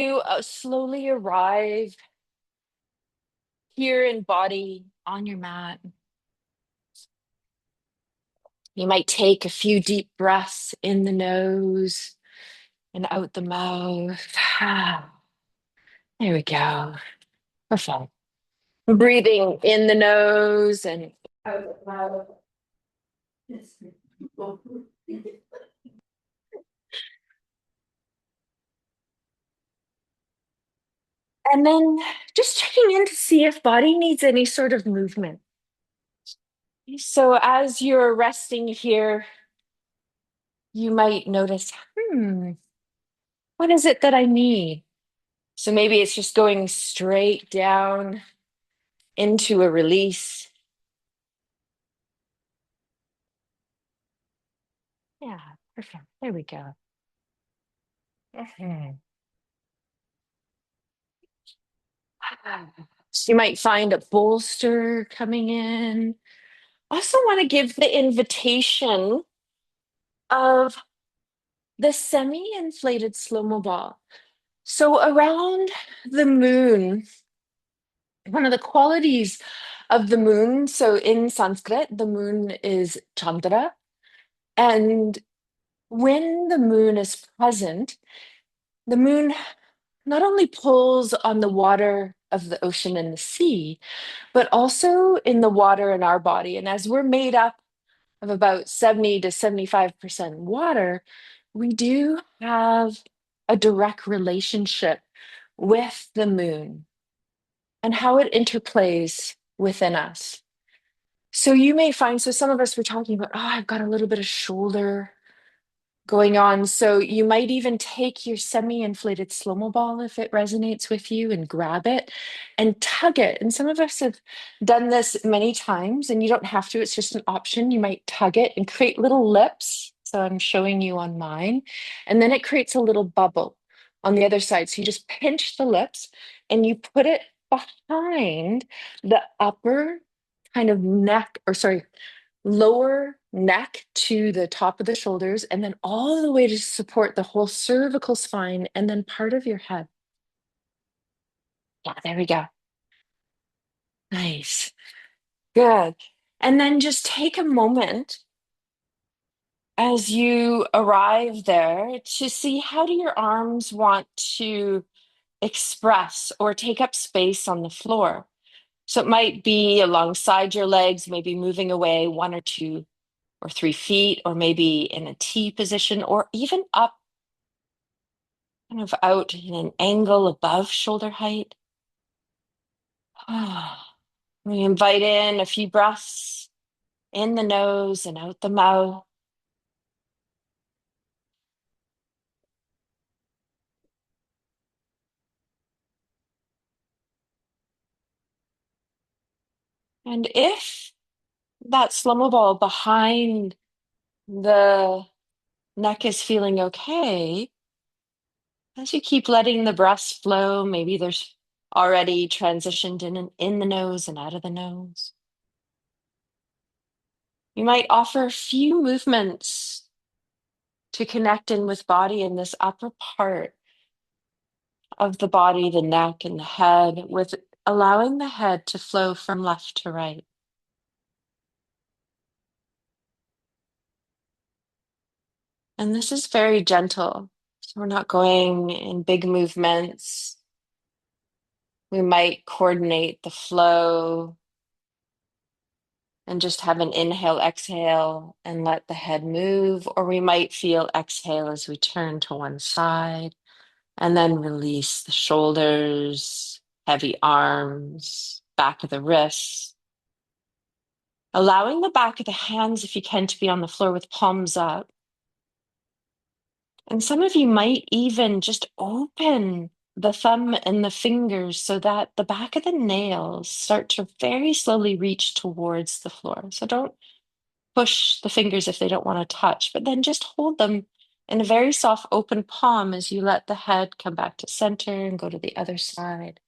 You slowly arrive here in body on your mat. You might take a few deep breaths in the nose and out the mouth. There we go. Perfect. Breathing in the nose and out the mouth. And then just checking in to see if body needs any sort of movement. So as you're resting here, you might notice, what is it that I need? So maybe it's just going straight down into a release. Yeah, perfect. There we go. Mhm. So you might find a bolster coming in. Also want to give the invitation of the semi-inflated slow-mo ball. So around the moon, one of the qualities of the moon, so in Sanskrit, the moon is Chandra. And when the moon is present, the moon not only pulls on the water of the ocean and the sea, but also in the water in our body. And as we're made up of about 70 to 75% water, we do have a direct relationship with the moon and how it interplays within us. So you may find, so some of us were talking about, oh, I've got a little bit of shoulder going on. So you might even take your semi-inflated slow-mo ball if it resonates with you and grab it and tug it. And some of us have done this many times, and you don't have to, it's just an option. You might tug it and create little lips. So I'm showing you on mine. And then it creates a little bubble on the other side. So you just pinch the lips and you put it behind the upper kind of neck, or sorry, lower neck to the top of the shoulders, and then all the way to support the whole cervical spine and then part of your head. Yeah, there we go. Nice. Good. And then just take a moment as you arrive there to see, how do your arms want to express or take up space on the floor? So it might be alongside your legs, maybe moving away 1 or 2 or 3 feet, or maybe in a T position, or even up kind of out in an angle above shoulder height. We invite in a few breaths in the nose and out the mouth. And if that slow ball behind the neck is feeling okay, as you keep letting the breaths flow, maybe there's already transitioned in the nose and out of the nose. You might offer a few movements to connect in with body in this upper part of the body, the neck and the head, with allowing the head to flow from left to right. And this is very gentle. So we're not going in big movements. We might coordinate the flow and just have an inhale, exhale, and let the head move. Or we might feel exhale as we turn to one side and then release the shoulders, heavy arms, back of the wrists. Allowing the back of the hands, if you can, to be on the floor with palms up. And some of you might even just open the thumb and the fingers so that the back of the nails start to very slowly reach towards the floor. So don't push the fingers if they don't want to touch, but then just hold them in a very soft open palm as you let the head come back to center and go to the other side.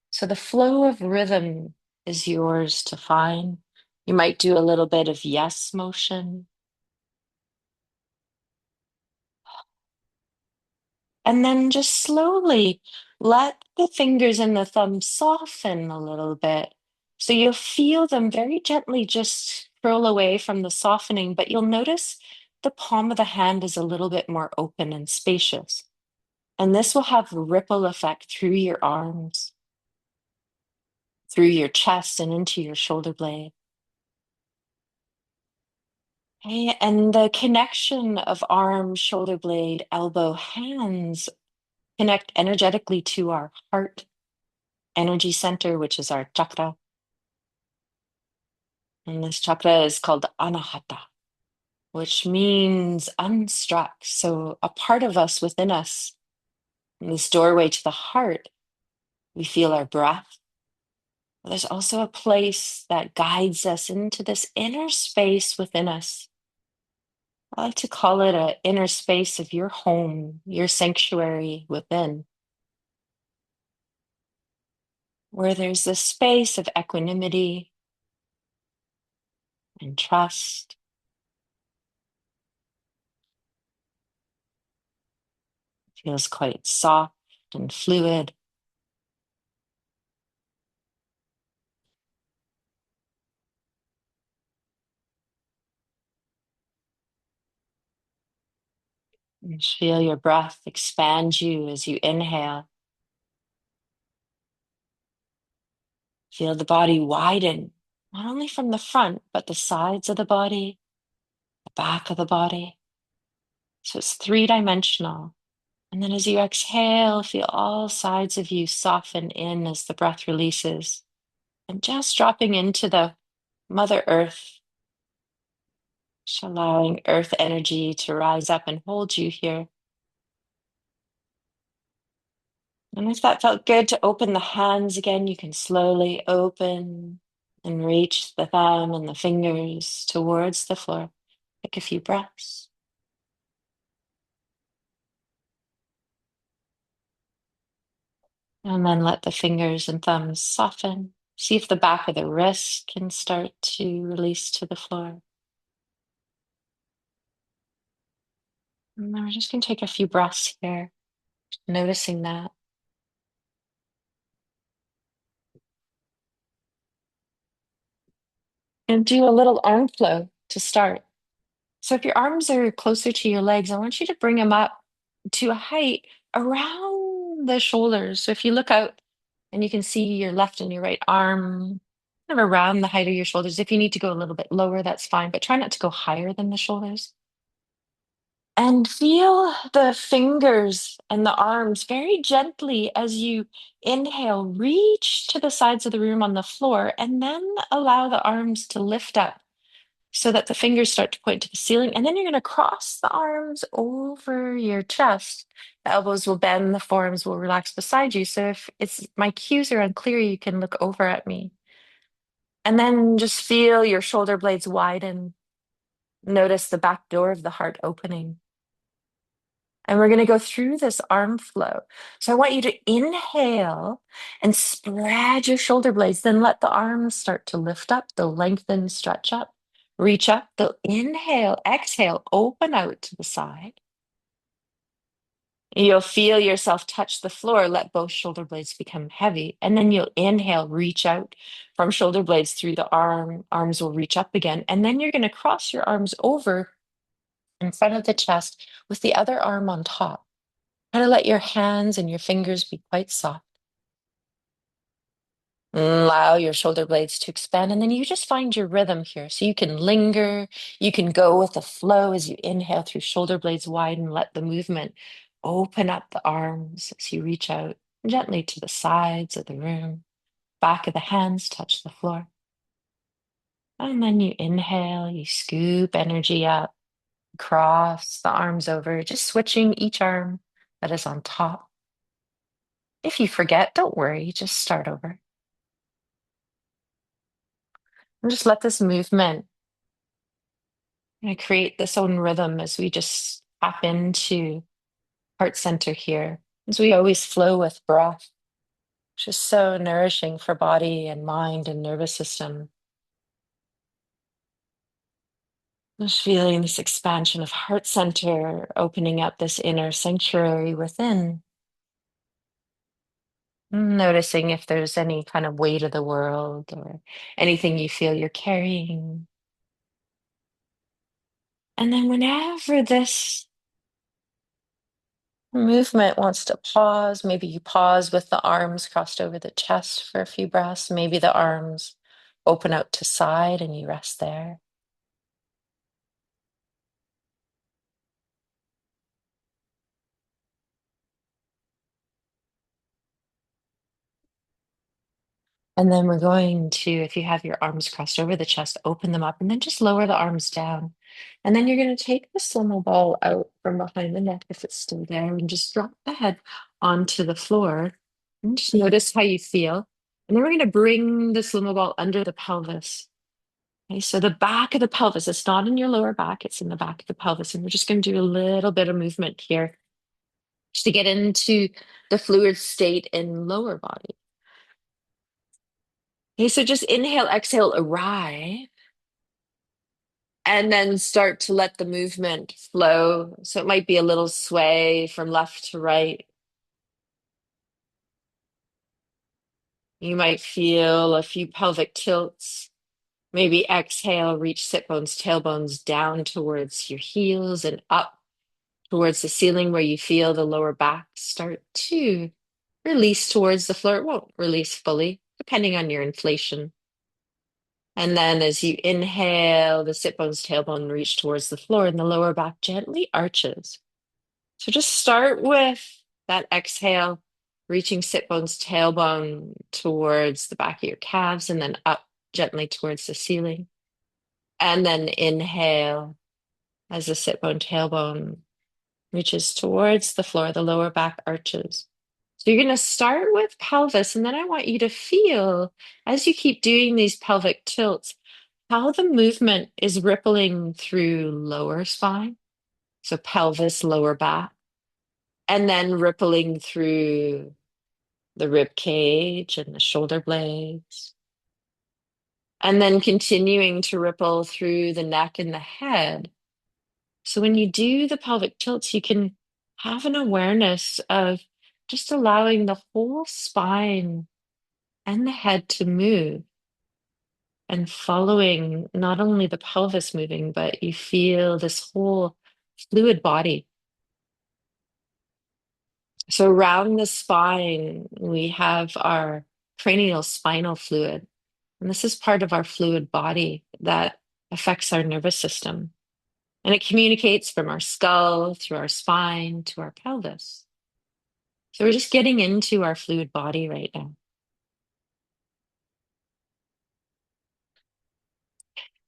So the flow of rhythm is yours to find. You might do a little bit of yes motion. And then just slowly let the fingers and the thumb soften a little bit. So you'll feel them very gently just curl away from the softening, but you'll notice the palm of the hand is a little bit more open and spacious. And this will have a ripple effect through your arms, through your chest, and into your shoulder blade. Okay, and the connection of arm, shoulder blade, elbow, hands connect energetically to our heart energy center, which is our chakra. And this chakra is called Anahata, which means unstruck. So a part of us within us, in this doorway to the heart, we feel our breath. There's also a place that guides us into this inner space within us. I like to call it an inner space of your home, your sanctuary within, where there's this space of equanimity and trust. It feels quite soft and fluid. And feel your breath expand you as you inhale. Feel the body widen, not only from the front, but the sides of the body, the back of the body. So it's three-dimensional. And then as you exhale, feel all sides of you soften in as the breath releases. And just dropping into the Mother Earth, just allowing Earth energy to rise up and hold you here. And if that felt good to open the hands again, you can slowly open and reach the thumb and the fingers towards the floor. Take a few breaths. And then let the fingers and thumbs soften. See if the back of the wrist can start to release to the floor. And then we're just going to take a few breaths here, noticing that. And do a little arm flow to start. So if your arms are closer to your legs, I want you to bring them up to a height around the shoulders. So if you look out and you can see your left and your right arm kind of around the height of your shoulders. If you need to go a little bit lower, that's fine, but try not to go higher than the shoulders. And feel the fingers and the arms very gently as you inhale, reach to the sides of the room on the floor, and then allow the arms to lift up so that the fingers start to point to the ceiling. And then you're going to cross the arms over your chest. The elbows will bend, the forearms will relax beside you. So if it's my cues are unclear, you can look over at me. And then just feel your shoulder blades widen. Notice the back door of the heart opening. And we're going to go through this arm flow. So I want you to inhale and spread your shoulder blades. Then let the arms start to lift up. They'll lengthen, stretch up, reach up. They'll inhale, exhale, open out to the side. You'll feel yourself touch the floor. Let both shoulder blades become heavy. And then you'll inhale, reach out from shoulder blades through the arm. Arms will reach up again. And then you're going to cross your arms over in front of the chest with the other arm on top. Kind of let your hands and your fingers be quite soft. Allow your shoulder blades to expand, and then you just find your rhythm here. So you can linger, you can go with the flow as you inhale through shoulder blades widen, let the movement open up the arms as you reach out gently to the sides of the room. Back of the hands touch the floor. And then you inhale, you scoop energy up, cross the arms over, just switching each arm that is on top. If you forget, don't worry, just start over. And just let this movement create this own rhythm as we just tap into heart center here. As we always flow with breath, which is so nourishing for body and mind and nervous system. Just feeling this expansion of heart center, opening up this inner sanctuary within. Noticing if there's any kind of weight of the world or anything you feel you're carrying. And then whenever this movement wants to pause, maybe you pause with the arms crossed over the chest for a few breaths. Maybe the arms open out to side and you rest there. And then we're going to, if you have your arms crossed over the chest, open them up and then just lower the arms down. And then you're going to take the slomo ball out from behind the neck if it's still there and just drop the head onto the floor. And just notice how you feel. And then we're going to bring the slomo ball under the pelvis. Okay, so the back of the pelvis, it's not in your lower back, it's in the back of the pelvis. And we're just going to do a little bit of movement here just to get into the fluid state in lower body. Okay, so just inhale, exhale, arrive, and then start to let the movement flow. So it might be a little sway from left to right. You might feel a few pelvic tilts. Maybe exhale, reach sit bones, tailbones down towards your heels and up towards the ceiling where you feel the lower back start to release towards the floor. It won't release fully, depending on your inflation. And then as you inhale, the sit bones, tailbone reach towards the floor and the lower back gently arches. So just start with that exhale, reaching sit bones, tailbone towards the back of your calves and then up gently towards the ceiling. And then inhale as the sit bone, tailbone reaches towards the floor, the lower back arches. So you're going to start with pelvis, and then I want you to feel as you keep doing these pelvic tilts how the movement is rippling through lower spine, so pelvis, lower back, and then rippling through the rib cage and the shoulder blades, and then continuing to ripple through the neck and the head. So when you do the pelvic tilts, you can have an awareness of just allowing the whole spine and the head to move and following not only the pelvis moving, but you feel this whole fluid body. So around the spine, we have our cranial spinal fluid. And this is part of our fluid body that affects our nervous system. And it communicates from our skull through our spine to our pelvis. So we're just getting into our fluid body right now.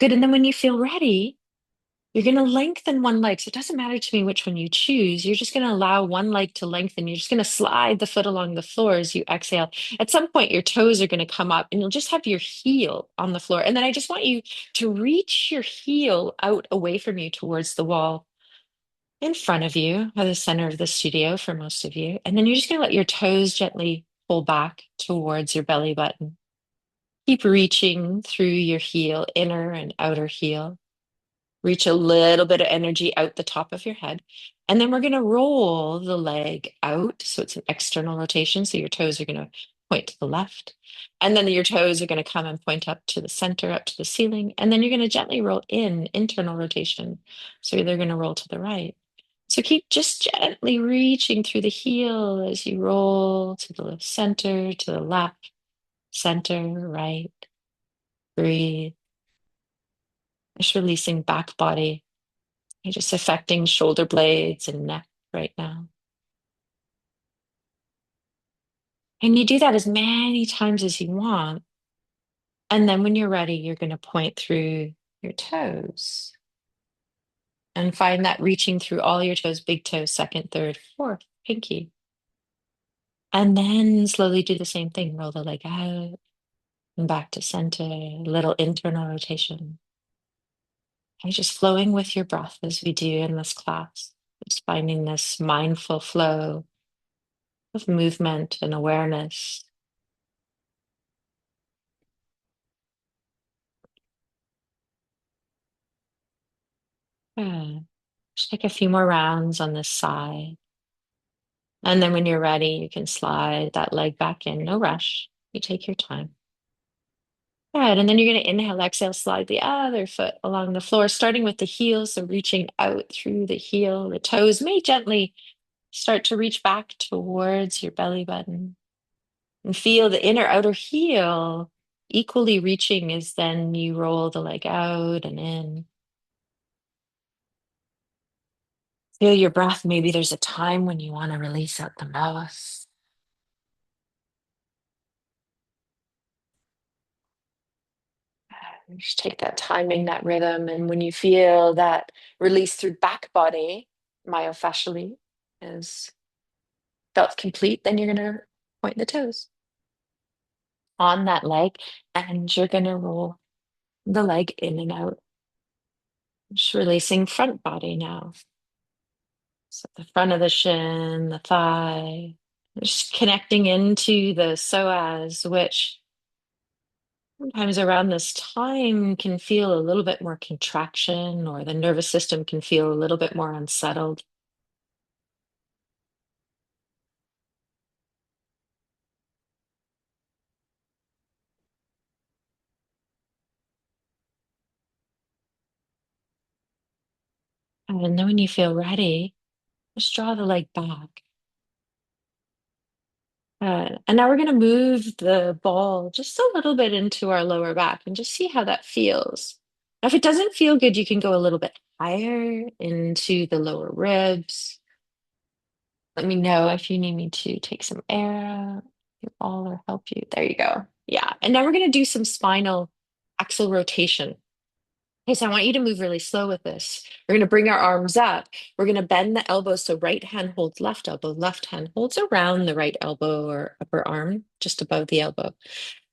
Good. And then when you feel ready, you're going to lengthen one leg. So it doesn't matter to me which one you choose. You're just going to allow one leg to lengthen. You're just going to slide the foot along the floor as you exhale. At some point, your toes are going to come up and you'll just have your heel on the floor. And then I just want you to reach your heel out away from you towards the wall in front of you, or the center of the studio for most of you. And then you're just going to let your toes gently pull back towards your belly button. Keep reaching through your heel, inner and outer heel. Reach a little bit of energy out the top of your head. And then we're going to roll the leg out. So it's an external rotation. So your toes are going to point to the left. And then your toes are going to come and point up to the center, up to the ceiling. And then you're going to gently roll in, internal rotation. So they're going to roll to the right. So keep just gently reaching through the heel as you roll to the center, to the left, center, right. Breathe. Just releasing back body. You're just affecting shoulder blades and neck right now. And you do that as many times as you want. And then when you're ready, you're going to point through your toes and find that reaching through all your toes, big toe, second, third, fourth, pinky. And then slowly do the same thing. Roll the leg out and back to center, little internal rotation. And just flowing with your breath as we do in this class. Just finding this mindful flow of movement and awareness. Good. Just take a few more rounds on this side. And then when you're ready, you can slide that leg back in. No rush. You take your time. Good. And then you're going to inhale, exhale, slide the other foot along the floor, starting with the heel. So reaching out through the heel. The toes may gently start to reach back towards your belly button. And feel the inner outer heel equally reaching as then you roll the leg out and in. Feel your breath. Maybe there's a time when you want to release out the mouth. Just take that timing, that rhythm. And when you feel that release through back body, myofascially is felt complete, then you're going to point the toes on that leg and you're going to roll the leg in and out. Just releasing front body now. So the front of the shin, the thigh, just connecting into the psoas, which sometimes around this time can feel a little bit more contraction, or the nervous system can feel a little bit more unsettled. And then when you feel ready, just draw the leg back. And now we're going to move the ball just a little bit into our lower back and just see how that feels. Now, if it doesn't feel good, you can go a little bit higher into the lower ribs. Let me know if you need me to take some air out, you all or help you. There you go. Yeah. And now we're going to do some spinal axle rotation. Okay, so I want you to move really slow with this. We're going to bring our arms up. We're going to bend the elbows so right hand holds left hand holds around the right elbow or upper arm, just above the elbow.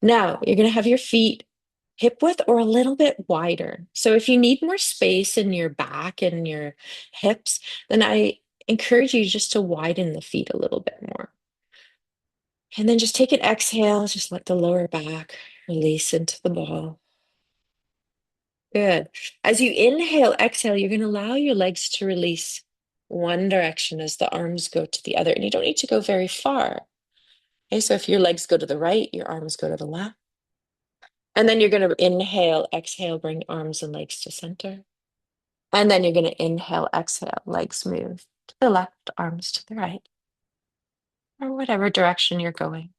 Now you're going to have your feet hip width or a little bit wider. So if you need more space in your back and your hips, then I encourage you just to widen the feet a little bit more. And then just take an exhale, just let the lower back release into the ball. Good. As you inhale, exhale, you're going to allow your legs to release one direction as the arms go to the other. And you don't need to go very far. Okay, so if your legs go to the right, your arms go to the left. And then you're going to inhale, exhale, bring arms and legs to center. And then you're going to inhale, exhale, legs move to the left, arms to the right, or whatever direction you're going.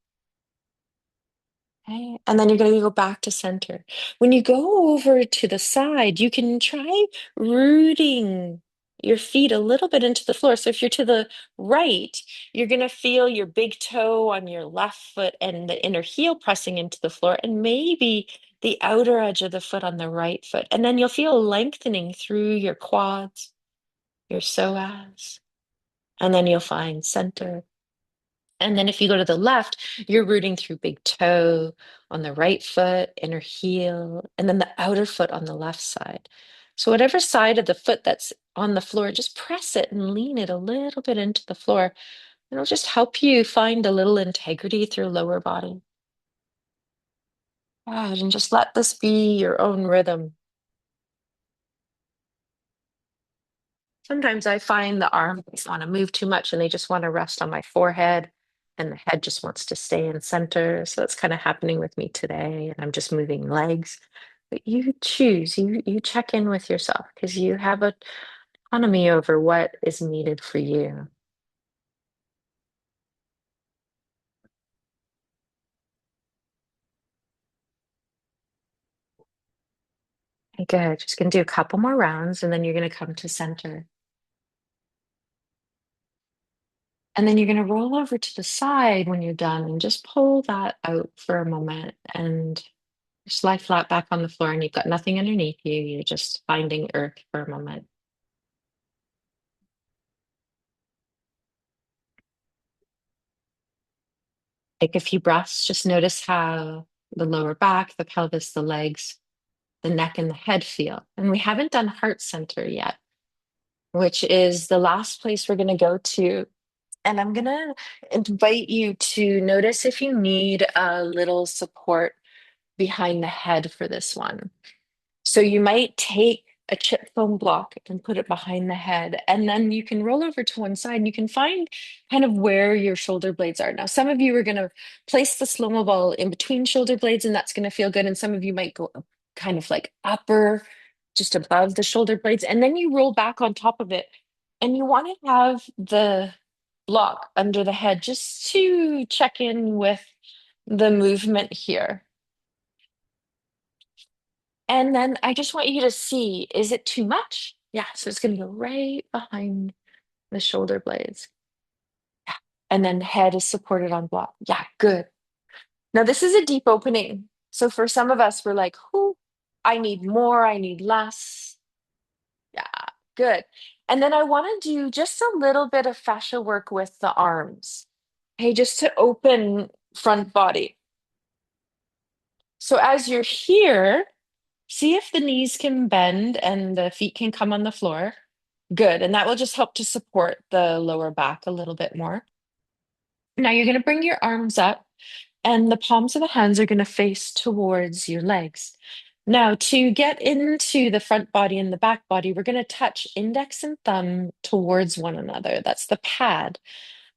Okay. And then you're going to go back to center. When you go over to the side, you can try rooting your feet a little bit into the floor. So if you're to the right, you're going to feel your big toe on your left foot and the inner heel pressing into the floor, and maybe the outer edge of the foot on the right foot. And then you'll feel lengthening through your quads, your psoas, and then you'll find center. And then if you go to the left, you're rooting through big toe on the right foot, inner heel, and then the outer foot on the left side. So whatever side of the foot that's on the floor, just press it and lean it a little bit into the floor. It'll just help you find a little integrity through lower body. God, and just let this be your own rhythm. Sometimes I find the arms want to move too much and they just want to rest on my forehead, and the head just wants to stay in center. So that's kind of happening with me today. And I'm just moving legs. But you choose, you check in with yourself because you have autonomy over what is needed for you. Okay, good. Just gonna do a couple more rounds and then you're gonna come to center. And then you're gonna roll over to the side when you're done and just pull that out for a moment and just lie flat back on the floor, and you've got nothing underneath you. You're just finding earth for a moment. Take a few breaths. Just notice how the lower back, the pelvis, the legs, the neck, and the head feel. And we haven't done heart center yet, which is the last place we're going to go to. And I'm going to invite you to notice if you need a little support behind the head for this one. So you might take a chip foam block and put it behind the head. And then you can roll over to one side and you can find kind of where your shoulder blades are. Now, some of you are going to place the slow mo ball in between shoulder blades, and that's going to feel good. And some of you might go kind of like upper, just above the shoulder blades. And then you roll back on top of it. And you want to have the block under the head just to check in with the movement here. And then I just want you to see, is it too much? Yeah, so it's going to go right behind the shoulder blades. Yeah. And then head is supported on block. Yeah, good. Now this is a deep opening. So for some of us, we're like, whoo, I need more, I need less. Yeah, good. And then I want to do just a little bit of fascia work with the arms. Okay, just to open front body. So as you're here, see if the knees can bend and the feet can come on the floor. Good. And that will just help to support the lower back a little bit more. Now you're going to bring your arms up and the palms of the hands are going to face towards your legs. Now, to get into the front body and the back body, we're going to touch index and thumb towards one another. That's the pad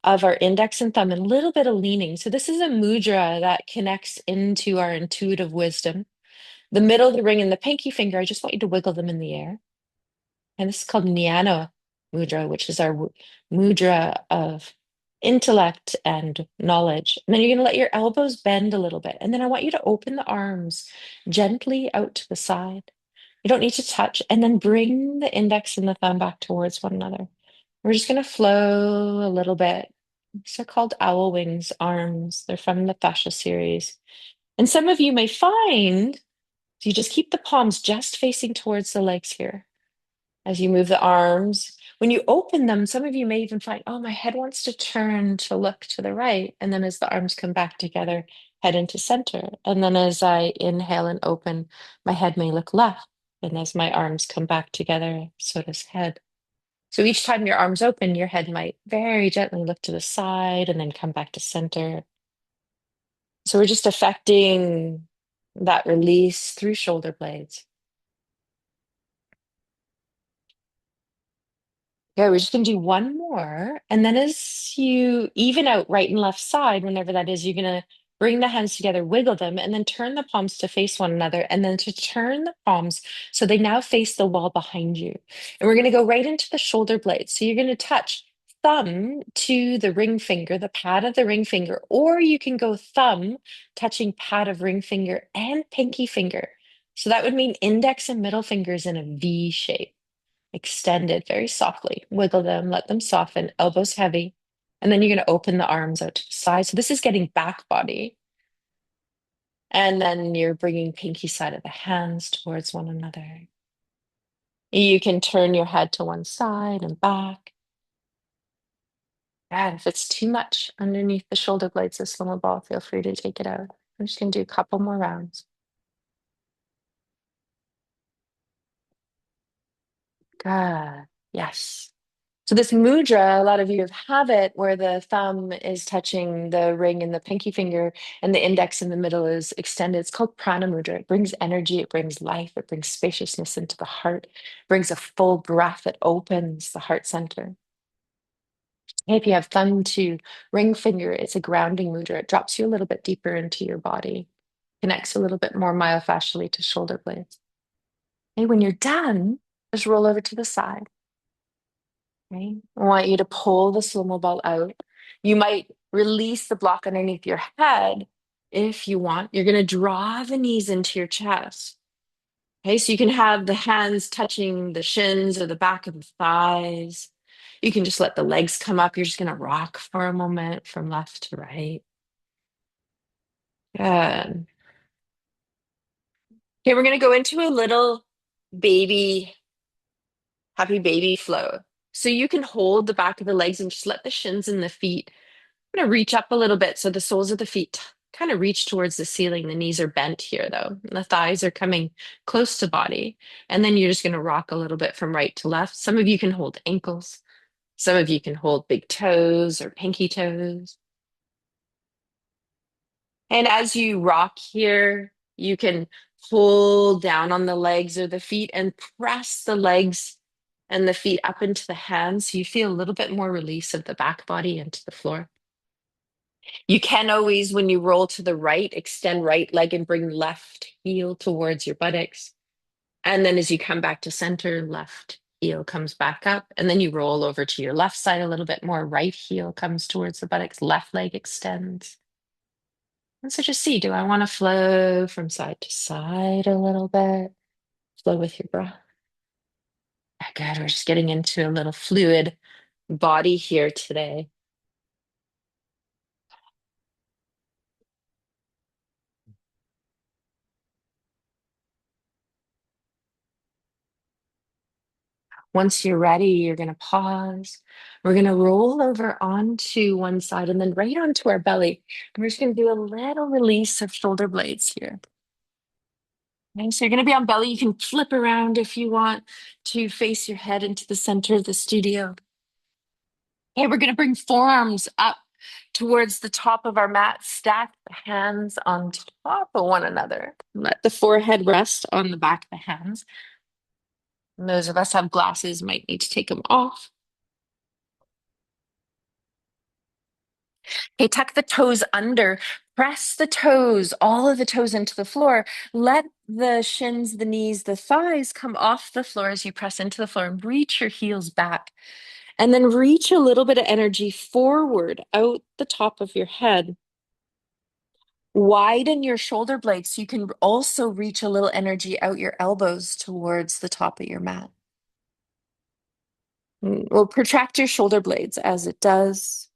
of our index and thumb and a little bit of leaning. So this is a mudra that connects into our intuitive wisdom. The middle of the ring and the pinky finger, I just want you to wiggle them in the air. And this is called Jnana Mudra, which is our mudra of intellect and knowledge. And then you're going to let your elbows bend a little bit. And then I want you to open the arms gently out to the side. You don't need to touch. And then bring the index and the thumb back towards one another. We're just going to flow a little bit. These are called owl wings arms. They're from the fascia series. And some of you may find, so you just keep the palms just facing towards the legs here as you move the arms. When you open them, some of you may even find, oh, my head wants to turn to look to the right. And then as the arms come back together, head into center. And then as I inhale and open, my head may look left. And as my arms come back together, so does head. So each time your arms open, your head might very gently look to the side and then come back to center. So we're just affecting that release through shoulder blades. Okay, we're just gonna do one more. And then as you even out right and left side, whenever that is, you're gonna bring the hands together, wiggle them, and then turn the palms to face one another, and then to turn the palms so they now face the wall behind you. And we're gonna go right into the shoulder blades. So you're gonna touch thumb to the ring finger, the pad of the ring finger, or you can go thumb touching pad of ring finger and pinky finger. So that would mean index and middle fingers in a V shape. Extended very softly. Wiggle them, let them soften, elbows heavy. And then you're going to open the arms out to the side. So this is getting back body. And then you're bringing pinky side of the hands towards one another. You can turn your head to one side and back. And if it's too much underneath the shoulder blades of slow ball, feel free to take it out. I'm just going to do a couple more rounds. Good. Yes. So this mudra, a lot of you have it where the thumb is touching the ring and the pinky finger and the index in the middle is extended. It's called prana mudra. It brings energy, it brings life, it brings spaciousness into the heart, it brings a full breath, it opens the heart center. If you have thumb to ring finger, it's a grounding mudra. It drops you a little bit deeper into your body, connects a little bit more myofascially to shoulder blades. Hey, when you're done, just roll over to the side. Okay. I want you to pull the slow-mo ball out. You might release the block underneath your head if you want. You're going to draw the knees into your chest. Okay, so you can have the hands touching the shins or the back of the thighs. You can just let the legs come up. You're just going to rock for a moment from left to right. Good. Okay, we're going to go into a little baby, happy baby flow. So you can hold the back of the legs and just let the shins and the feet I'm going to reach up a little bit so the soles of the feet kind of reach towards the ceiling. The knees are bent here, though. And the thighs are coming close to body. And then you're just going to rock a little bit from right to left. Some of you can hold ankles. Some of you can hold big toes or pinky toes. And as you rock here, you can Pull down on the legs or the feet and press the legs and the feet up into the hands so you feel a little bit more release of the back body into the floor. You can always, when you roll to the right, extend right leg and bring left heel towards your buttocks. And then as you come back to center, left heel comes back up. And then you roll over to your left side a little bit more. Right heel comes towards the buttocks. Left leg extends. And so just see, do I want to flow from side to side a little bit? Flow with your breath. Good. We're just getting into a little fluid body here today. Once you're ready, you're going to pause. We're going to roll over onto one side and then right onto our belly. And we're just going to do a little release of shoulder blades here. Okay, so you're going to be on belly. You can flip around if you want to face your head into the center of the studio. Okay, we're going to bring forearms up towards the top of our mat. Stack the hands on top of one another. Let the forehead rest on the back of the hands. And those of us who have glasses might need to take them off. Okay, tuck the toes under. Press the toes, all of the toes into the floor. Let the shins, the knees, the thighs come off the floor as you press into the floor and reach your heels back. And then reach a little bit of energy forward out the top of your head. Widen your shoulder blades so you can also reach a little energy out your elbows towards the top of your mat. We'll protract your shoulder blades as it does.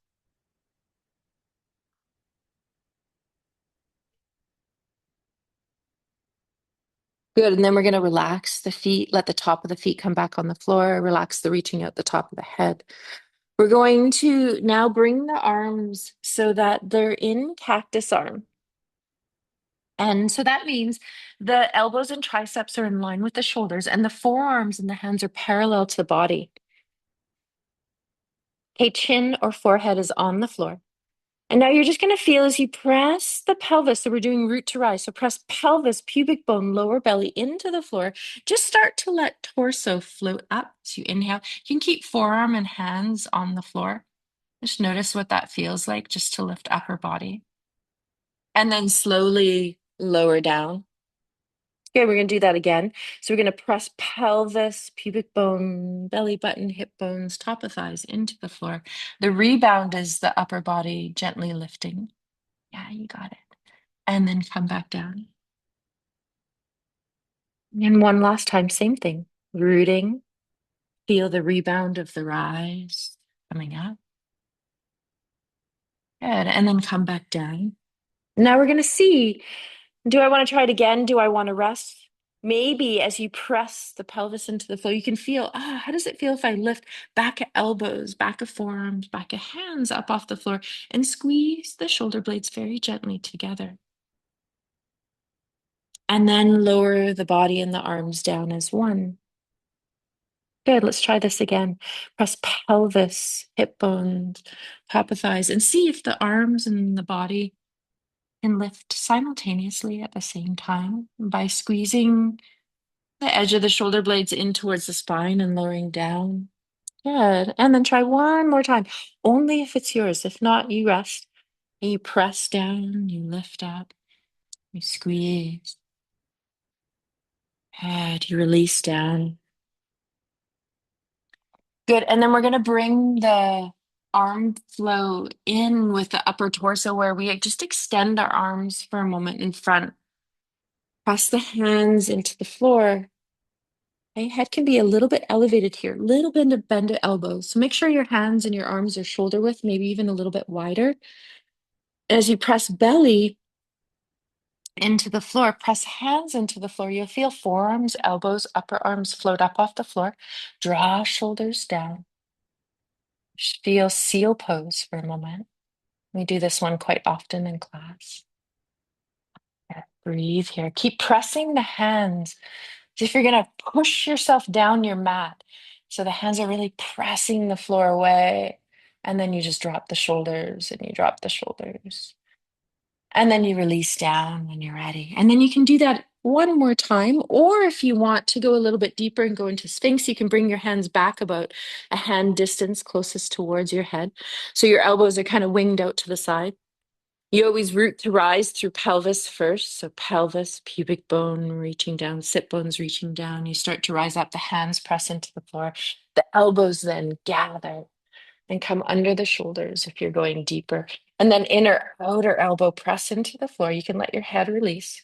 Good. And then we're going to relax the feet, let the top of the feet come back on the floor, relax the reaching out the top of the head. We're going to now bring the arms so that they're in cactus arm. And so that means the elbows and triceps are in line with the shoulders, and the forearms and the hands are parallel to the body. Okay, chin or forehead is on the floor. And now you're just going to feel as you press the pelvis. So we're doing root to rise. So press pelvis, pubic bone, lower belly into the floor. Just start to let torso float up. So you inhale. You can keep forearm and hands on the floor. Just notice what that feels like just to lift upper body. And then slowly lower down. Okay, we're going to do that again. So we're going to press pelvis, pubic bone, belly button, hip bones, top of thighs into the floor. The rebound is the upper body gently lifting. Yeah, you got it. And then come back down. And one last time, same thing. Rooting. Feel the rebound of the rise coming up. Good. And then come back down. Now we're going to see, do I want to try it again? Do I want to rest? Maybe as you press the pelvis into the floor, you can feel, how does it feel if I lift back of elbows, back of forearms, back of hands up off the floor and squeeze the shoulder blades very gently together. And then lower the body and the arms down as one. Good, let's try this again. Press pelvis, hip bones, top of thighs, and see if the arms and the body can lift simultaneously at the same time by squeezing the edge of the shoulder blades in towards the spine and lowering down. Good. And then try one more time, only if it's yours. If not, you rest and you press down, you lift up, you squeeze. Good. You release down. Good. And then we're going to bring the arm flow in with the upper torso where we just extend our arms for a moment in front. Press the hands into the floor. Okay, head can be a little bit elevated here, little bit of bend of elbows. So make sure your hands and your arms are shoulder width, maybe even a little bit wider. As you press belly into the floor, press hands into the floor. You'll feel forearms, elbows, upper arms float up off the floor. Draw shoulders down. Just feel seal pose for a moment. We do this one quite often in class. Yeah, breathe here. Keep pressing the hands as if you're going to push yourself down your mat. So the hands are really pressing the floor away. And then you just drop the shoulders and you drop the shoulders. And then you release down when you're ready. And then you can do that one more time. Or if you want to go a little bit deeper and go into Sphinx, you can bring your hands back about a hand distance closest towards your head. So your elbows are kind of winged out to the side. You always root to rise through pelvis first. So pelvis, pubic bone reaching down, sit bones reaching down. You start to rise up, the hands press into the floor. The elbows then gather and come under the shoulders if you're going deeper. And then inner outer elbow press into the floor. You can let your head release.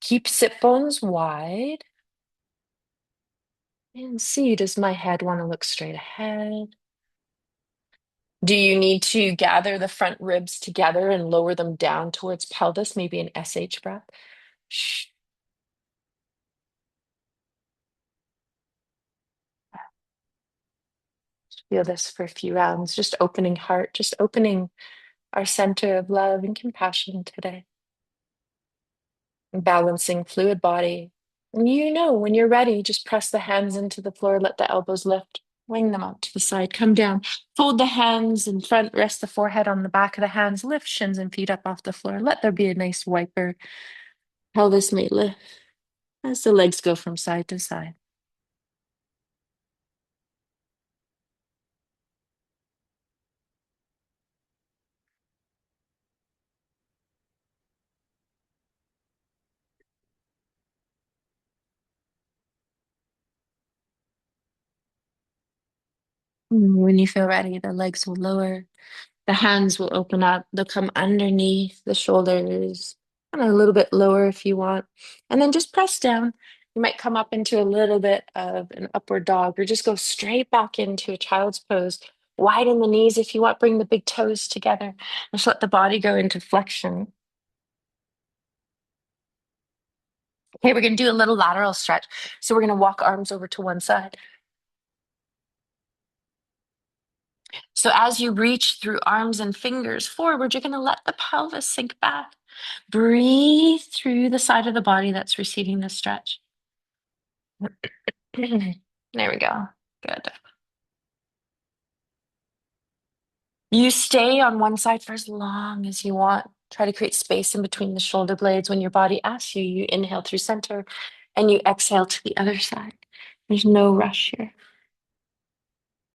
Keep sit bones wide. And see, does my head want to look straight ahead? Do you need to gather the front ribs together and lower them down towards pelvis? Maybe an SH breath. Shh. Feel this for a few rounds, just opening heart, just opening our center of love and compassion today. Balancing fluid body. And you know, when you're ready, just press the hands into the floor, let the elbows lift, wing them out to the side, come down, fold the hands in front, rest the forehead on the back of the hands, lift shins and feet up off the floor. Let there be a nice wiper. Pelvis may lift as the legs go from side to side. When you feel ready, the legs will lower. The hands will open up. They'll come underneath the shoulders, and a little bit lower if you want. And then just press down. You might come up into a little bit of an upward dog or just go straight back into a child's pose. Widen the knees if you want. Bring the big toes together. Just let the body go into flexion. Okay, we're going to do a little lateral stretch. So we're going to walk arms over to one side. So as you reach through arms and fingers forward, you're going to let the pelvis sink back. Breathe through the side of the body that's receiving the stretch. There we go. Good. You stay on one side for as long as you want. Try to create space in between the shoulder blades. When your body asks you, you inhale through center and you exhale to the other side. There's no rush here.